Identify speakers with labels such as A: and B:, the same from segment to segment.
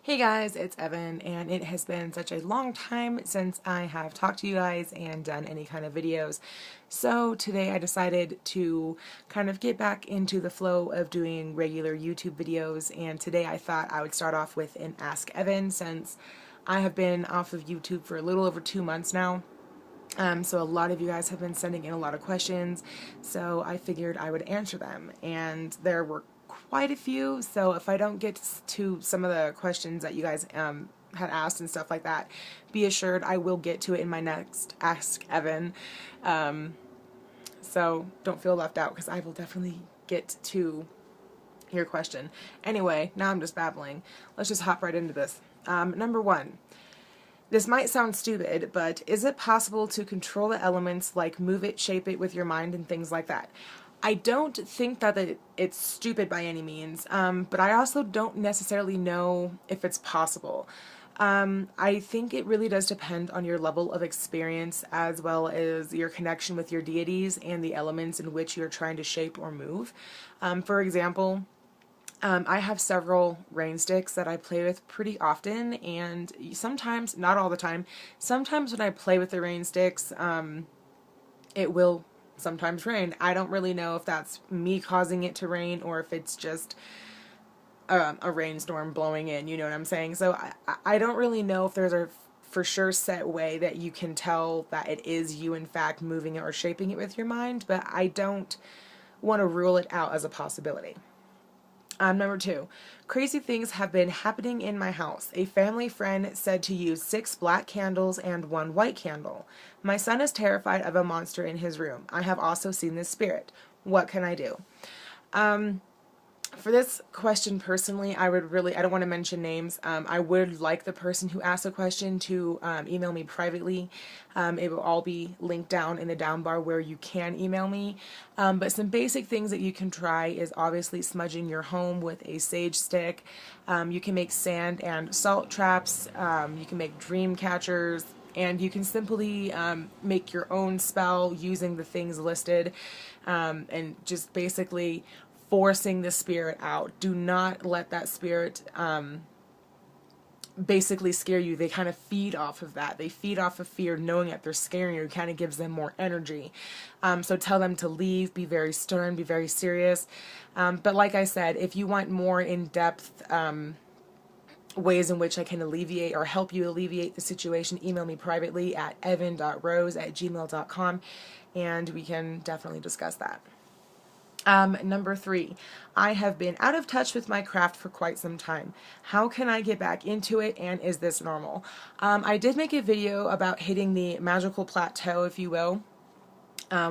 A: Hey guys, it's Evan, and it has been such a long time since I have talked to you guys and done any kind of videos. So today I decided to kind of get back into the flow of doing regular YouTube videos, and today I thought I would start off with an Ask Evan since I have been off of YouTube for a little over 2 months now. So a lot of you guys have been sending in a lot of questions, so I figured I would answer them, and there were quite a few, so if I don't get to some of the questions that you guys had asked and stuff like that, be assured I will get to it in my next Ask Evan. So don't feel left out because I will definitely get to your question. Anyway, now I'm just babbling. Let's just hop right into this. Number one. This might sound stupid, but is it possible to control the elements, like move it, shape it with your mind and things like that? I don't think that it's stupid by any means, but I also don't necessarily know if it's possible. I think it really does depend on your level of experience as well as your connection with your deities and the elements in which you're trying to shape or move. For example, I have several rain sticks that I play with pretty often, and sometimes, not all the time, sometimes when I play with the rain sticks, it will sometimes rain. I don't really know if that's me causing it to rain or if it's just a rainstorm blowing in, you know what I'm saying? So I don't really know if there's a for sure set way that you can tell that it is you in fact moving it or shaping it with your mind, but I don't want to rule it out as a possibility. Number two, crazy things have been happening in my house. A family friend said to use 6 black candles and 1 white candle. My son is terrified of a monster in his room. I have also seen this spirit. What can I do? For this question personally, I don't want to mention names. I would like the person who asked the question to email me privately. It will all be linked down in the down bar where you can email me. But some basic things that you can try is obviously smudging your home with a sage stick. You can make sand and salt traps. You can make dream catchers. And you can simply make your own spell using the things listed, and just basically forcing the spirit out. Do not let that spirit basically scare you. They kind of feed off of that. They feed off of fear, knowing that they're scaring you. It kind of gives them more energy. So tell them to leave, be very stern, be very serious. But like I said, if you want more in-depth ways in which I can alleviate or help you alleviate the situation, email me privately at evynn.rose@gmail.com, and we can definitely discuss that. Number 3, I have been out of touch with my craft for quite some time. How can I get back into it, and is this normal? I did make a video about hitting the magical plateau, if you will,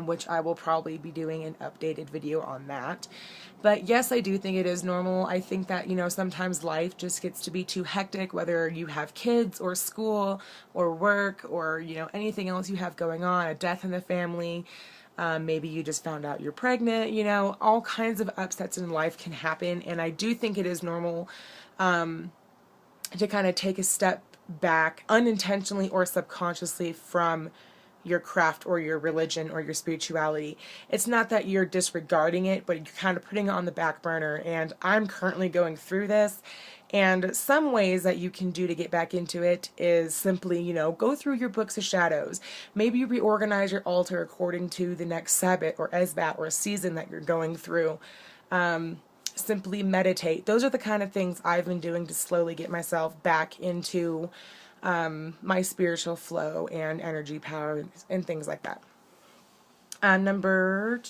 A: which I will probably be doing an updated video on that. But yes, I do think it is normal. I think that, sometimes life just gets to be too hectic, whether you have kids or school or work or, anything else you have going on, a death in the family. Maybe you just found out you're pregnant, all kinds of upsets in life can happen. And I do think it is normal to kind of take a step back unintentionally or subconsciously from your craft or your religion or your spirituality. It's not that you're disregarding it, but you're kind of putting it on the back burner. And I'm currently going through this. And some ways that you can do to get back into it is simply, go through your books of shadows. Maybe reorganize your altar according to the next Sabbath or Esbat or season that you're going through. Simply meditate. Those are the kind of things I've been doing to slowly get myself back into my spiritual flow and energy power and things like that. Number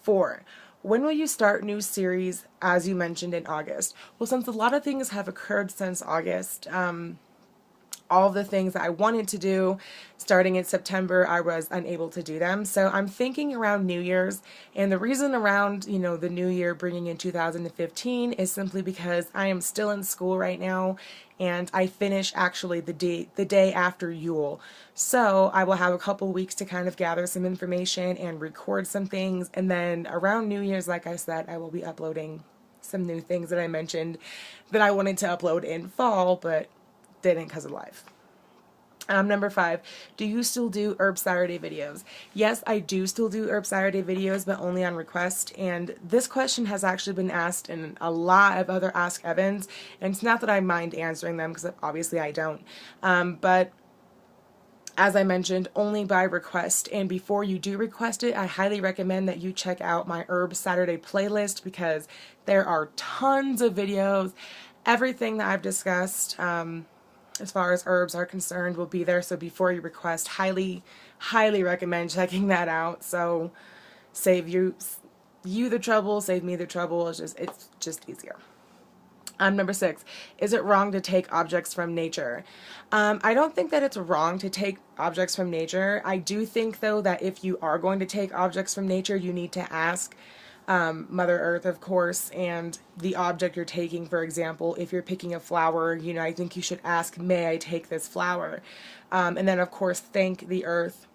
A: 4. When will you start new series, as you mentioned in August? Well, since a lot of things have occurred since August, all the things that I wanted to do starting in September, I was unable to do them. So I'm thinking around New Year's. And the reason around, the new year bringing in 2015 is simply because I am still in school right now. And I finish actually the day after Yule. So I will have a couple weeks to kind of gather some information and record some things. And then around New Year's, like I said, I will be uploading some new things that I mentioned that I wanted to upload in fall, but didn't because of life. Number 5, do you still do Herb Saturday videos? Yes, I do still do Herb Saturday videos, but only on request. And this question has actually been asked in a lot of other Ask Evans. And it's not that I mind answering them, because obviously I don't. But as I mentioned, only by request. And before you do request it, I highly recommend that you check out my Herb Saturday playlist, because there are tons of videos. Everything that I've discussed, as far as herbs are concerned, will be there. So before you request, highly recommend checking that out. So save you the trouble, save me the trouble. It's just easier. Number 6, is it wrong to take objects from nature? I don't think that it's wrong to take objects from nature. I do think, though, that if you are going to take objects from nature, you need to ask Mother Earth, of course, and the object you're taking. For example, if you're picking a flower, you know, I think you should ask, may I take this flower? And then, of course, thank the earth.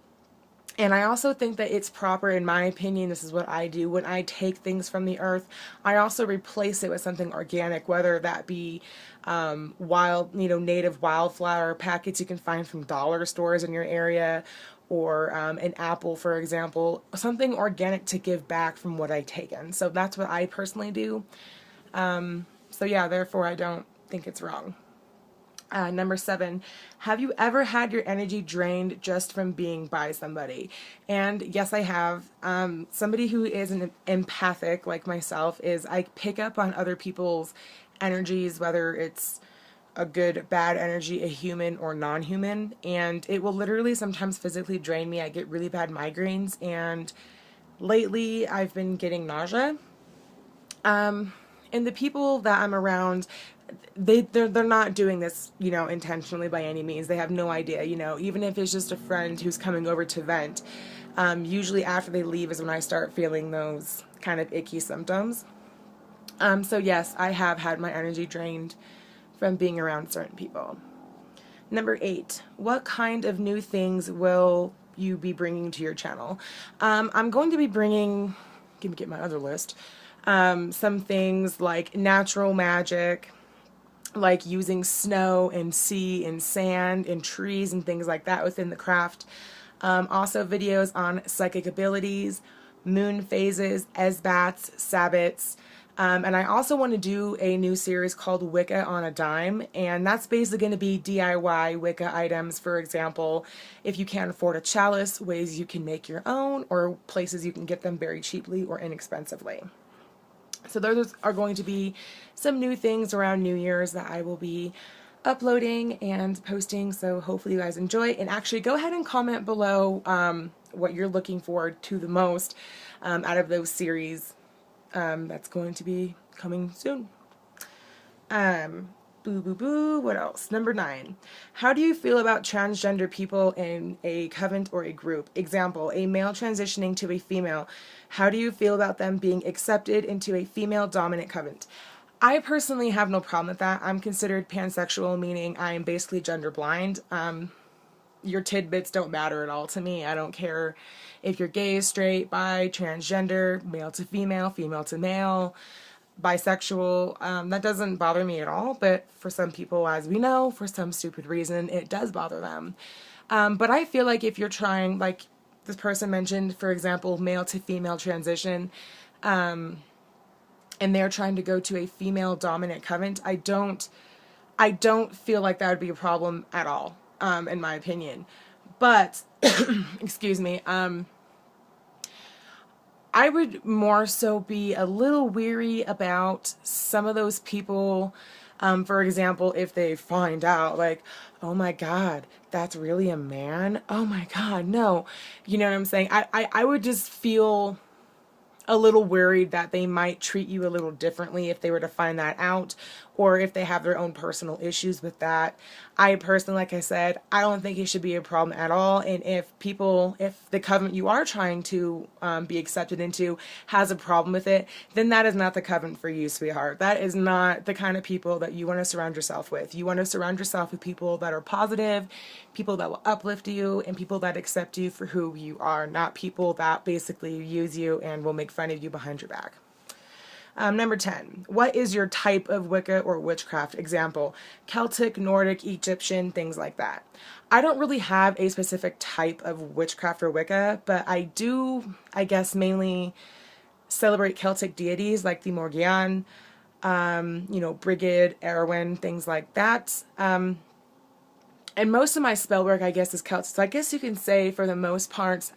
A: And I also think that it's proper, in my opinion, this is what I do, when I take things from the earth, I also replace it with something organic, whether that be native wildflower packets you can find from dollar stores in your area, or an apple, for example, something organic to give back from what I've taken. So that's what I personally do. So yeah, therefore I don't think it's wrong. Number 7, have you ever had your energy drained just from being by somebody? And yes, I have. Somebody who is an empathic like myself I pick up on other people's energies, whether it's a good, bad energy, a human or non-human, and it will literally sometimes physically drain me. I get really bad migraines, and lately I've been getting nausea. And the people that I'm around, they're not doing this, you know, intentionally by any means. They have no idea, you know, even if it's just a friend who's coming over to vent. Usually after they leave is when I start feeling those kind of icky symptoms. So yes, I have had my energy drained from being around certain people. Number 8, what kind of new things will you be bringing to your channel? I'm going to be bringing, let me get my other list, some things like natural magic, like using snow and sea and sand and trees and things like that within the craft. Also videos on psychic abilities, moon phases, esbats, sabbats. And I also want to do a new series called Wicca on a Dime, and that's basically going to be DIY Wicca items. For example, if you can't afford a chalice, ways you can make your own, or places you can get them very cheaply or inexpensively. So those are going to be some new things around New Year's that I will be uploading and posting, so hopefully you guys enjoy. And actually go ahead and comment below what you're looking forward to the most out of those series. That's going to be coming soon. What else? Number 9. How do you feel about transgender people in a coven or a group? Example, a male transitioning to a female. How do you feel about them being accepted into a female dominant coven? I personally have no problem with that. I'm considered pansexual, meaning I am basically gender blind. Your tidbits don't matter at all to me. I don't care if you're gay, straight, bi, transgender, male to female, female to male, bisexual. That doesn't bother me at all, but for some people, as we know, for some stupid reason, it does bother them. But I feel like if you're trying, like this person mentioned, for example, male to female transition, and they're trying to go to a female dominant coven, I don't feel like that would be a problem at all, in my opinion. But, excuse me, I would more so be a little weary about some of those people. For example, if they find out, like, oh my God, that's really a man? Oh my God, no. You know what I'm saying? I would just feel a little worried that they might treat you a little differently if they were to find that out, or if they have their own personal issues with that. I personally, like I said, I don't think it should be a problem at all. And if the coven you are trying to be accepted into has a problem with it, then that is not the coven for you, sweetheart. That is not the kind of people that you want to surround yourself with. You want to surround yourself with people that are positive, people that will uplift you, and people that accept you for who you are, not people that basically use you and will make fun of you behind your back. Number 10, what is your type of Wicca or witchcraft? Example, Celtic, Nordic, Egyptian, things like that. I don't really have a specific type of witchcraft or Wicca, but I do, I guess, mainly celebrate Celtic deities like the Morgian, Brigid, Erwin, things like that. And most of my spell work, I guess, is Celtic. So I guess you can say, for the most part,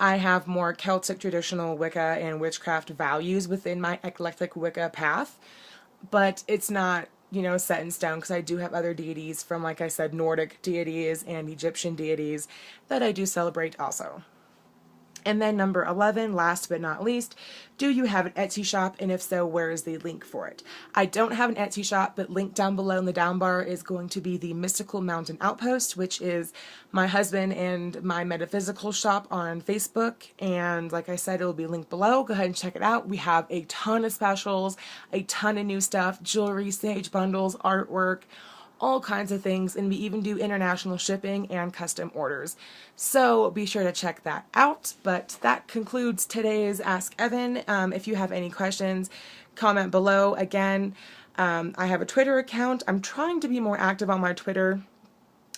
A: I have more Celtic traditional Wicca and witchcraft values within my eclectic Wicca path, but it's not, set in stone, because I do have other deities from, like I said, Nordic deities and Egyptian deities that I do celebrate also. And then number 11, last but not least, do you have an Etsy shop? And if so, where is the link for it? I don't have an Etsy shop, but linked down below in the down bar is going to be the Mystical Mountain Outpost, which is my husband and my metaphysical shop on Facebook. And like I said, it will be linked below. Go ahead and check it out. We have a ton of specials, a ton of new stuff, jewelry, sage bundles, artwork, all kinds of things, and we even do international shipping and custom orders. So be sure to check that out. But that concludes today's Ask Evan. If you have any questions, comment below. Again, I have a Twitter account. I'm trying to be more active on my Twitter.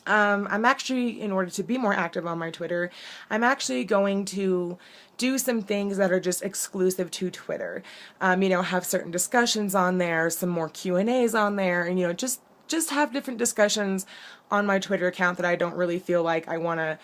A: I'm actually, in order to be more active on my Twitter, I'm actually going to do some things that are just exclusive to Twitter. Have certain discussions on there, some more Q&As on there, and just have different discussions on my Twitter account that I don't really feel like I want to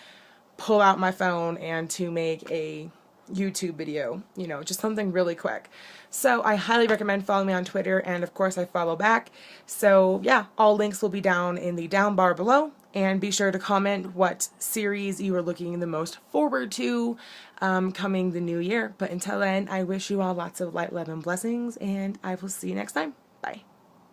A: pull out my phone and to make a YouTube video, just something really quick. So I highly recommend following me on Twitter, and of course I follow back. So yeah, all links will be down in the down bar below, and be sure to comment what series you are looking the most forward to coming the new year. But until then, I wish you all lots of light, love, and blessings, and I will see you next time. Bye.